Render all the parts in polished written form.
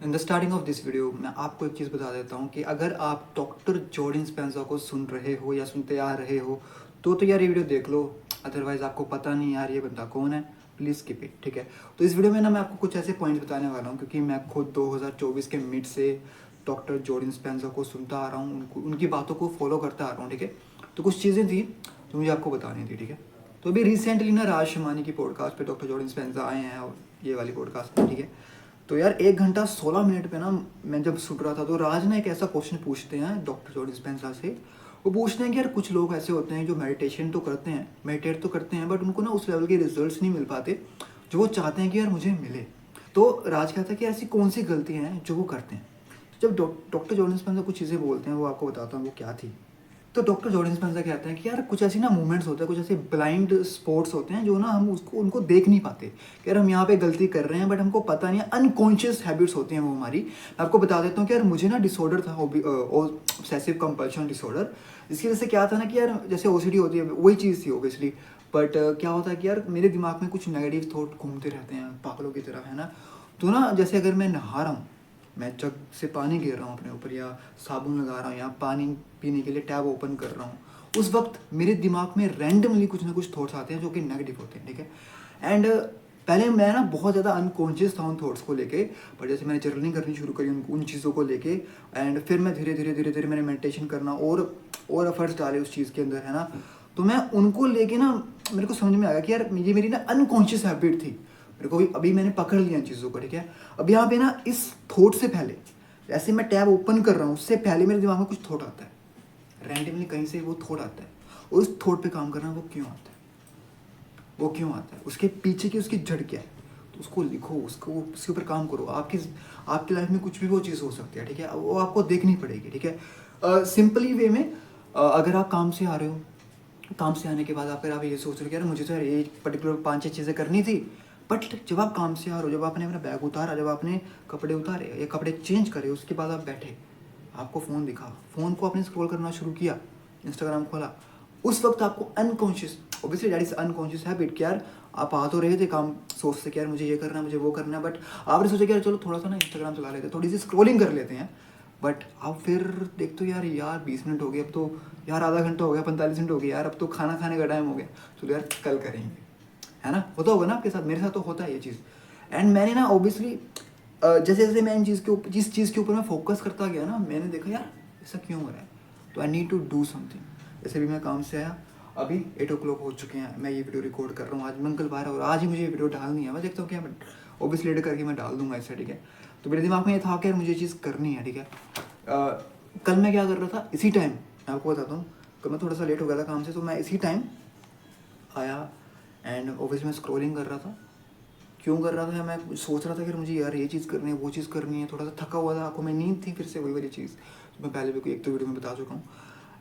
In the starting of this video मैं आपको एक चीज़ बता देता हूँ कि अगर आप डॉक्टर जॉ डिस्पेंजा को सुन रहे हो या सुनते आ रहे हो तो यार ये वीडियो देख लो। अदरवाइज़ आपको पता नहीं यार ये बंदा कौन है, प्लीज़ स्किप इट। ठीक है, तो इस वीडियो में ना मैं आपको कुछ ऐसे पॉइंट्स बताने वाला हूँ क्योंकि मैं खुद 2024 के मिड से डॉक्टर जॉ डिस्पेंजा को सुनता आ रहा हूँ, उनकी बातों को फॉलो करता आ रहा हूँ। ठीक है, तो कुछ चीज़ें थी जो मुझे आपको बतानी थी। ठीक है, तो अभी रिसेंटली ना राज शमानी की पॉडकास्ट पे डॉक्टर जॉ डिस्पेंजा आए हैं और ये वाली पॉडकास्ट में। ठीक है, तो यार 1 घंटा 16 मिनट पे ना मैं जब सुन रहा था तो राज ना एक ऐसा क्वेश्चन पूछते हैं डॉक्टर जॉ डिस्पेंजा से। वो पूछते हैं कि यार कुछ लोग ऐसे होते हैं जो मेडिटेशन तो करते हैं, मेडिटेट तो करते हैं, बट उनको ना उस लेवल के रिजल्ट्स नहीं मिल पाते जो वो चाहते हैं कि यार मुझे मिले। तो राज कहता है कि ऐसी कौन सी गलतियाँ हैं जो वो करते हैं। जब डॉक्टर जॉ डिस्पेंजा कुछ चीज़ें बोलते हैं वो आपको बताता हूँ वो क्या थी। तो डॉक्टर जॉ डिस्पेंजा कहते हैं कि यार कुछ ऐसी ना मूवमेंट्स होते हैं, कुछ ऐसे ब्लाइंड स्पॉट्स होते हैं जो ना हम उसको उनको देख नहीं पाते कि यार हम यहाँ पे गलती कर रहे हैं, बट हमको पता नहीं है। अनकॉन्शियस हैबिट्स होती हैं वो हमारी। मैं आपको बता देता हूँ कि यार मुझे ना डिसऑर्डर था, ऑब्सेसिव कंपल्शन डिसऑर्डर। इसकी वजह से क्या था ना कि यार जैसे ओसीडी होती है वही चीज़ थी ओबियसली, बट क्या होता है कि यार मेरे दिमाग में कुछ नेगेटिव थॉट घूमते रहते हैं पागलों की तरह, है ना। तो ना जैसे अगर मैं नहा रहा हूँ, मैं जग से पानी गिर रहा हूँ अपने ऊपर, या साबुन लगा रहा हूँ, या पानी पीने के लिए टैब ओपन कर रहा हूँ, उस वक्त मेरे दिमाग में रैंडमली कुछ ना कुछ थॉट्स आते हैं जो कि नेगेटिव होते हैं। ठीक है, एंड पहले मैं ना बहुत ज़्यादा अनकॉन्शियस था उन थॉट्स को लेके, पर जैसे मैंने जर्नलिंग करनी शुरू करी उन चीज़ों को लेके, एंड फिर मैं धीरे धीरे मैंने मेडिटेशन करना और एफर्ट्स डाले उस चीज़ के अंदर, है ना। तो मैं उनको लेके ना मेरे को समझ में आ गया कि यार ये मेरी ना अनकॉन्शियस हैबिट थी। मेरे को भी अभी मैंने पकड़ लिया इन चीज़ों को। ठीक है, अब यहाँ पे ना इस थॉट से पहले, जैसे मैं टैब ओपन कर रहा हूँ उससे पहले मेरे दिमाग में कुछ थॉट आता है, रैंडमली कहीं से वो थॉट आता है, और उस थॉट पे काम करना। वो क्यों आता है, वो क्यों आता है, उसके पीछे की उसकी जड़ क्या है, तो उसको लिखो, उसको उसके ऊपर काम करो। आपकी लाइफ में कुछ भी वो चीज़ हो सकती है। ठीक है, वो आपको देखनी पड़ेगी। ठीक है, सिंपली वे में अगर आप काम से आ रहे हो, काम से आने के बाद अगर आप ये सोच रहे हो कि यार मुझे तो यार ये पर्टिकुलर 5-6 चीज़ें करनी थी, बट जब आप काम से आ रहे हो, जब आपने अपना बैग उतारा, जब आपने कपड़े उतारे या कपड़े चेंज करे, उसके बाद आप बैठे, आपको फ़ोन दिखा, फ़ोन को आपने स्क्रॉल करना शुरू किया, इंस्टाग्राम खोला, उस वक्त आपको unconscious, obviously that is unconscious habit कि यार आप आ तो रहे थे काम सोच से कि यार मुझे ये करना है, मुझे वो करना है, बट आपने सोचा कि यार चलो थोड़ा सा ना इंस्टाग्राम चला लेते हैं, थोड़ी सी स्क्रॉलिंग कर लेते हैं। बट आप फिर देखते हो यार 20 मिनट हो गए, अब तो यार आधा घंटा हो गया, 45 मिनट हो गया, यार अब तो खाना खाने का टाइम हो गया, चलो यार कल करेंगे, है ना। होता होगा ना आपके साथ, मेरे साथ तो होता है ये चीज़। एंड मैंने ना ऑब्वियसली जैसे जैसे मैं इन चीज़ के ऊपर, जिस चीज़ के ऊपर मैं फोकस करता गया ना, मैंने देखा यार ऐसा क्यों हो रहा है, तो I need to do something. जैसे भी मैं काम से आया, अभी 8 o'clock हो चुके हैं, मैं ये वीडियो रिकॉर्ड कर रहा हूँ, आज मंगलवार है और आज ही मुझे ये वीडियो डालनी है। मैं देखता हूँ कि मैं ऑब्वियसली एडिट करके मैं डाल दूंगा इसे। ठीक है, तो मेरे दिमाग में ये था कि यार मुझे ये चीज़ करनी है। ठीक है, कल मैं क्या कर रहा था, इसी टाइम मैं आपको बताता हूँ, कल मैं थोड़ा सा लेट हो गया था काम से, तो मैं इसी टाइम आया एंड ऑब्वियसली मैं स्क्रॉलिंग कर रहा था। क्यों कर रहा था, मैं सोच रहा था कि मुझे यार ये चीज़ करनी है, वो चीज़ करनी है, थोड़ा सा थका हुआ था, आंखों में नींद थी, फिर से वही वाली चीज़ जो मैं पहले भी कोई एक तो वीडियो में बता चुका हूँ।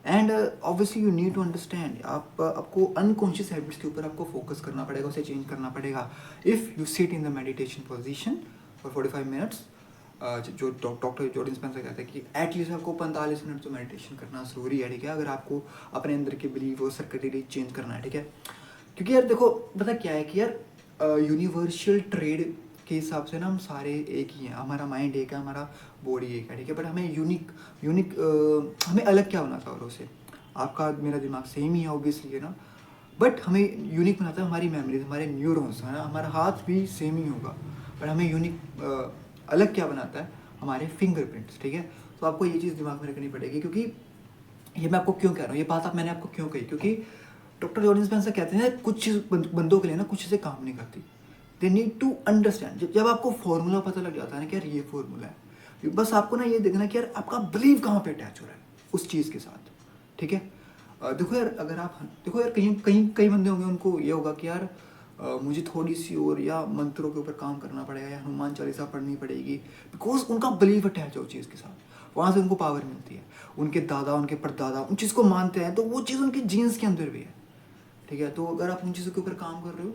And obviously you need to understand, आपको अनकॉन्शियस हैबिट्स के ऊपर आपको फोकस करना पड़ेगा, उसे चेंज करना पड़ेगा। If you sit in the meditation position for 45 minutes, जो डॉक्टर जॉ डिस्पेंजा कहते हैं कि एटलीस्ट आपको 45 मिनट तो मेडिटेशन करना ज़रूरी है। ठीक है, अगर आपको अपने अंदर के बिलीव और सर्किटरी चेंज करना है। ठीक है, क्योंकि यार देखो पता क्या है कि यार यूनिवर्सल ट्रेड के हिसाब से ना हम सारे एक ही हैं, हमारा माइंड एक है, हमारा बॉडी एक है। ठीक है, बट हमें यूनिक हमें अलग क्या बनाता है औरों से, आपका मेरा दिमाग सेम ही है ऑब्वियसली, है ना, बट हमें यूनिक बनाता है हमारी मेमोरीज, हमारे न्यूरॉन्स, है ना। हमारा हाथ भी सेम ही होगा, बट हमें यूनिक अलग क्या बनाता है, हमारे फिंगरप्रिंट्स। ठीक है, तो आपको ये चीज़ दिमाग में रखनी पड़ेगी, क्योंकि ये मैं आपको क्यों कह रहा हूँ, ये बात मैंने आपको क्यों कही, क्योंकि डॉक्टर जॉ डिस्पेंजा कहते हैं कुछ चीज़ बंदों के लिए ना कुछ चीज़ें काम नहीं करती। दे नीड टू अंडरस्टैंड, जब आपको फॉर्मूला पता लग जाता है ना कि यार ये फॉर्मूला है, बस आपको ना ये देखना कि यार आपका बिलीव कहाँ पे अटैच हो रहा है उस चीज़ के साथ। ठीक है, देखो यार अगर आप देखो यार कहीं कहीं कई बंदे होंगे उनको ये होगा कि यार मुझे थोड़ी सी और या मंत्रों के ऊपर काम करना पड़ेगा या हनुमान चालीसा पढ़नी पड़ेगी, बिकॉज उनका बिलीव अटैच है उस चीज़ के साथ, वहाँ से उनको पावर मिलती है। उनके दादा उनके परदादा उन चीज़ को मानते हैं, तो वो चीज़ उनके जीन्स के अंदर भी है। ठीक है, तो अगर आप उन चीज़ों के ऊपर काम कर रहे हो,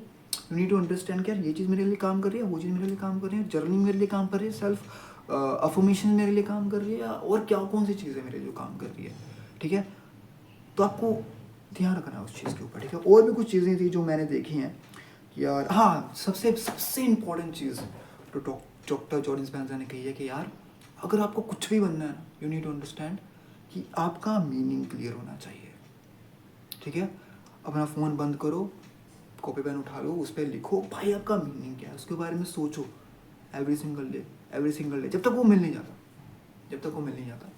यू नीड टू अंडरस्टैंड कि यार ये चीज़ मेरे लिए काम कर रही है, वो चीज़ मेरे लिए काम कर रही है, जर्निंग मेरे लिए काम कर रही है, सेल्फ अफर्मेशन मेरे लिए काम कर रही है, और क्या कौन सी चीज़ है मेरे लिए जो काम कर रही है। ठीक है, तो आपको ध्यान रखना है उस चीज़ के ऊपर। ठीक है, और भी कुछ चीज़ें थी जो मैंने देखी हैं कि यार, हाँ, सबसे सबसे इम्पोर्टेंट चीज़ डॉक्टर जॉर्डन स्पेंसर ने कही है कि यार अगर आपको कुछ भी बनना है ना, यू नीड टू अंडरस्टैंड कि आपका मीनिंग क्लियर होना चाहिए, ठीक है। अपना फ़ोन बंद करो, कॉपी पेन उठा लो, उस पर लिखो भाई आपका मीनिंग क्या है, उसके बारे में सोचो एवरी सिंगल डे, जब तक वो मिल नहीं जाता।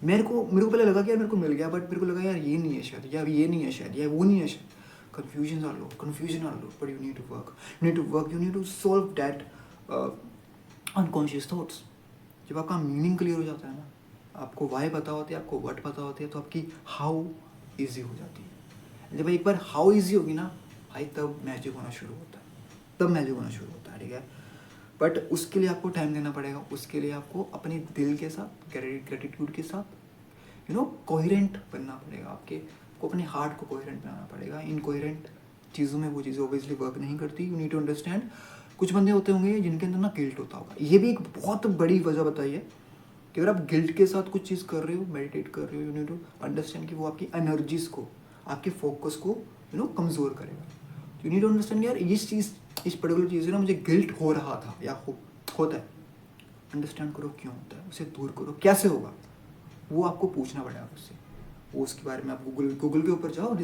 मेरे को पहले लगा कि यार मेरे को मिल गया, बट मेरे को लगा यार ये नहीं है शायद, या ये नहीं है शायद, या वो नहीं है शायद। confusion are low, but you need to work, you need to solve that unconscious thoughts. जब आपका मीनिंग क्लियर हो जाता है ना, आपको वाई पता होती है, आपको व्हाट पता होती है, तो आपकी हाउ ईजी हो जाती है। जब एक बार हाउ ईजी होगी ना भाई, तब मैजिक होना शुरू होता है, ठीक है। बट उसके लिए आपको टाइम देना पड़ेगा, उसके लिए आपको अपने दिल के साथ, ग्रेटिट्यूड के साथ कोहेरेंट बनना पड़ेगा, आपको अपने हार्ट को कोहेरेंट बनाना पड़ेगा। इनकोहेरेंट चीज़ों में वो चीज़ें ऑब्वियसली वर्क नहीं करती। यू नीड टू अंडरस्टैंड, कुछ बंदे होते होंगे जिनके अंदर ना गिल्ट होता होगा। ये भी एक बहुत बड़ी वजह बताई है कि अगर आप गिल्ट के साथ कुछ चीज़ कर रहे हो, मेडिटेट कर रहे हो, यू नीड टू अंडरस्टैंड कि वो आपकी एनर्जीज को, आपके फोकस को कमज़ोर करेगा। यू नीड टू अंडरस्टैंड यार इस पर्टिकुलर चीज़ से ना मुझे गिल्ट हो रहा था या होता है। अंडरस्टैंड करो क्यों होता है, उसे दूर करो, कैसे होगा वो आपको पूछना पड़ेगा उससे। वो उसके बारे में आप गूगल के ऊपर जाओ,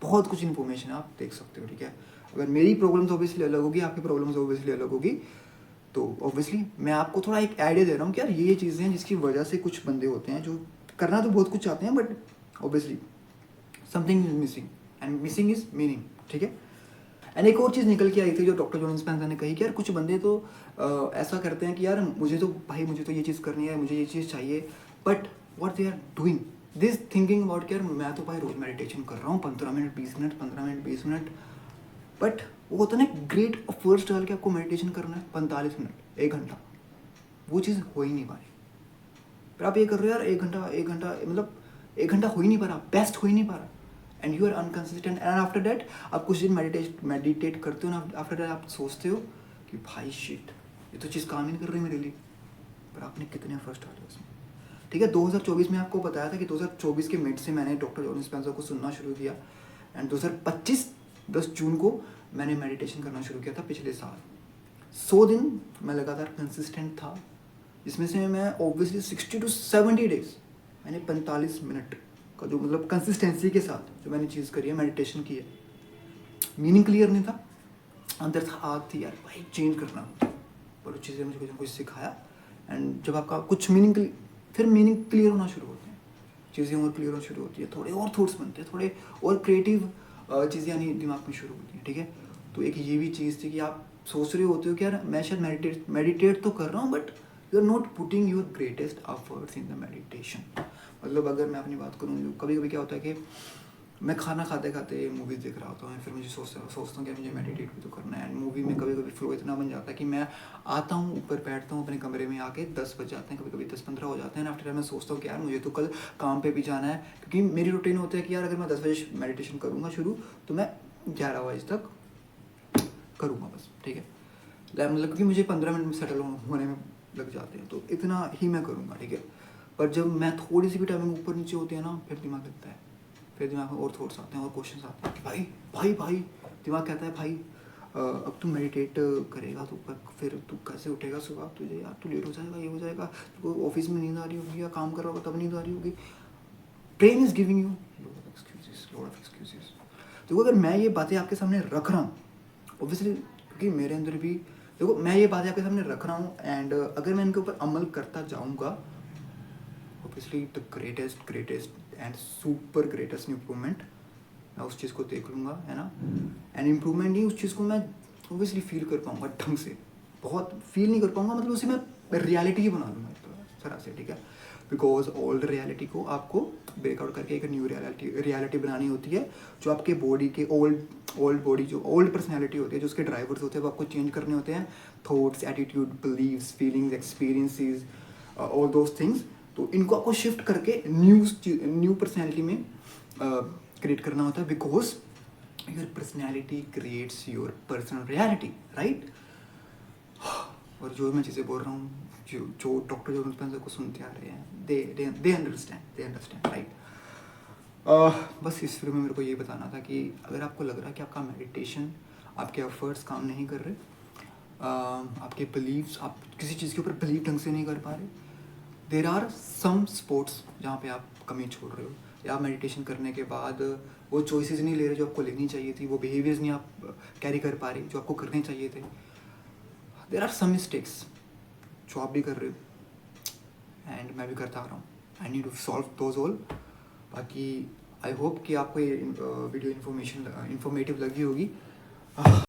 बहुत कुछ इन्फॉर्मेशन आप देख सकते हो, ठीक है। अगर मेरी प्रॉब्लम्स ऑब्वियसली अलग होगी, आपकी प्रॉब्लम्स ऑब्वियसली अलग होगी, तो ऑब्वियसली मैं आपको थोड़ा एक आइडिया दे रहा हूँ कि यार ये चीज़ें हैं जिसकी वजह से कुछ बंदे होते हैं जो करना तो बहुत कुछ चाहते हैं, but obviously something is missing, and missing is meaning, ठीक है। एंड एक और चीज़ निकल के आई थी जो डॉक्टर जॉर्डन स्पेंसर ने कही कि यार कुछ बंदे तो ऐसा करते हैं कि यार मुझे तो ये चीज़ करनी है, मुझे ये चीज़ चाहिए, but what they are doing this thinking about कि यार मैं तो भाई रोज़ मेडिटेशन कर रहा हूँ 15 मिनट 20 मिनट, बट वो होता है ना ग्रेट एफर्ट्स डाल के आपको मेडिटेशन करना है 45 मिनट 1 घंटा, वो चीज़ हो ही नहीं पा रही। पर आप ये कर रहे हो यार 1 घंटा मतलब 1 घंटा हो ही नहीं पा रहा, बेस्ट हो ही नहीं पा रहा, and you are inconsistent. And after that आप कुछ दिन मेडिटेट करते हो ना, आफ्टर दैट आप सोचते हो कि भाई शिट ये तो चीज़ काम ही नहीं कर रही मेरे लिए, पर आपने कितने एफर्ट्स डाले उसमें, ठीक है। 2024 में आपको बताया था कि 2024 के मिड से मैंने डॉक्टर जॉर्डन स्पेंसर को सुनना शुरू किया, एंड 2025 10 जून को मैंने मेडिटेशन करना शुरू किया था पिछले साल। 100 दिन मैं लगातार कंसिस्टेंट था, जिसमें से मैं ऑब्वियसली 60 to 70 डेज मैंने 45 मिनट का जो मतलब कंसिस्टेंसी के साथ जो मैंने चीज़ करी है, मेडिटेशन की है। मीनिंग क्लियर नहीं था, अंदर था आग थी यार भाई चेंज करना, पर उस चीज़ें मुझे कुछ सिखाया। एंड जब आपका कुछ फिर मीनिंग क्लियर होना शुरू होते हैं, चीज़ें और क्लियर होना शुरू होती है, थोड़े और थॉट्स बनते हैं, थोड़े और क्रिएटिव चीज़ें आनी दिमाग में शुरू होती हैं, ठीक है। तो एक ये भी चीज़ थी कि आप सोच रहे होते हो कि यार मैं शायद मेडिटेट तो कर रहा हूँ, but you are not putting your greatest efforts in the meditation. मतलब अगर मैं अपनी बात करूँ, कभी कभी क्या होता है कि मैं खाना खाते खाते मूवीज़ देख रहा होता हूँ, फिर मुझे सोचता हूँ कि मुझे मेडिटेट भी तो करना है। एंड मूवी में कभी कभी फ्लो इतना बन जाता है कि मैं आता हूँ ऊपर बैठता हूँ अपने कमरे में आके 10 बज जाते हैं, कभी कभी 10-15 हो जाते हैं। आफ्टर दैट मैं सोचता हूँ कि यार मुझे तो कल काम पे भी जाना है, क्योंकि मेरी रूटीन होती है कि यार अगर मैं 10 बजे मेडिटेशन करूँगा शुरू, तो मैं 11 बजे तक करूँगा बस, ठीक है। मतलब क्योंकि मुझे 15 मिनट में सेटल होने में लग जाते हैं, तो इतना ही मैं करूँगा, ठीक है। पर जब मैं थोड़ी सी भी टाइमिंग ऊपर नीचे होती है ना, फिर दिमाग लगता है, फिर दिमाग में और थॉट्स आते हैं और क्वेश्चंस आते हैं कि भाई दिमाग कहता है भाई अब तू मेडिटेट करेगा तो फिर तू कैसे उठेगा सुबह, तुझे यार तू लेट हो जाएगा, ये हो जाएगा, तो ऑफिस में नींद आ रही होगी या काम कर रहा होगा तब नींद आ रही होगी। Brain is giving you lot of excuses. देखो अगर मैं ये बातें आपके सामने रख रहा हूँ, ऑब्वियसली क्योंकि मेरे अंदर भी देखो मैं ये बातें आपके सामने रख रहा हूँ, एंड अगर मैं इनके ऊपर अमल करता जाऊँगा, obviously the greatest and super greatest improvement मैं उस चीज़ को देख लूँगा, है ना। एंड इम्प्रूवमेंट ही उस चीज़ को मैं ऑब्वियसली फील कर पाऊँगा ढंग से, बहुत फील नहीं कर पाऊँगा, मतलब उसे मैं रियलिटी ही बना लूँगा एक तरह से, ठीक है। बिकॉज ओल्ड रियलिटी को आपको ब्रेकआउट करके एक न्यू रियलिटी बनानी होती है, जो आपके बॉडी के ओल्ड बॉडी जो ओल्ड पर्सनैलिटी होती है, जो उसके ड्राइवर्स होते हैं, वो आपको चेंज करने होते हैं। Thoughts, attitude, beliefs, feelings, experiences, all those things. तो इनको आपको शिफ्ट करके न्यू पर्सनैलिटी में क्रिएट करना होता है, because your personality creates your personal reality, right. और जो मैं चीज़ें बोल रहा हूँ, जो डॉक्टर जॉर्डन स्पेंसर को सुनते आ रहे हैं, दे अंडरस्टैंड, राइट। बस इस वीडियो में मेरे को ये बताना था कि अगर आपको लग रहा है कि आपका मेडिटेशन, आपके एफर्ट्स काम नहीं कर रहे, आपके बिलीव्स, आप किसी चीज़ के ऊपर बिलीव ढंग से नहीं कर पा रहे, देर आर सम स्पोर्ट्स जहाँ पे आप कमी छोड़ रहे हो, या आप मेडिटेशन करने के बाद वो चॉइसेस नहीं ले रहे जो आपको लेनी चाहिए थी, वो बिहेवियर्स नहीं आप कैरी कर पा रहे जो आपको करने चाहिए थे। देर आर सम मिस्टेक्स जो आप भी कर रहे हो एंड मैं भी करता आ रहा हूँ। I need to solve those all. बाकी आई होप कि आपको ये वीडियो इन्फॉर्मेटिव लगी होगी।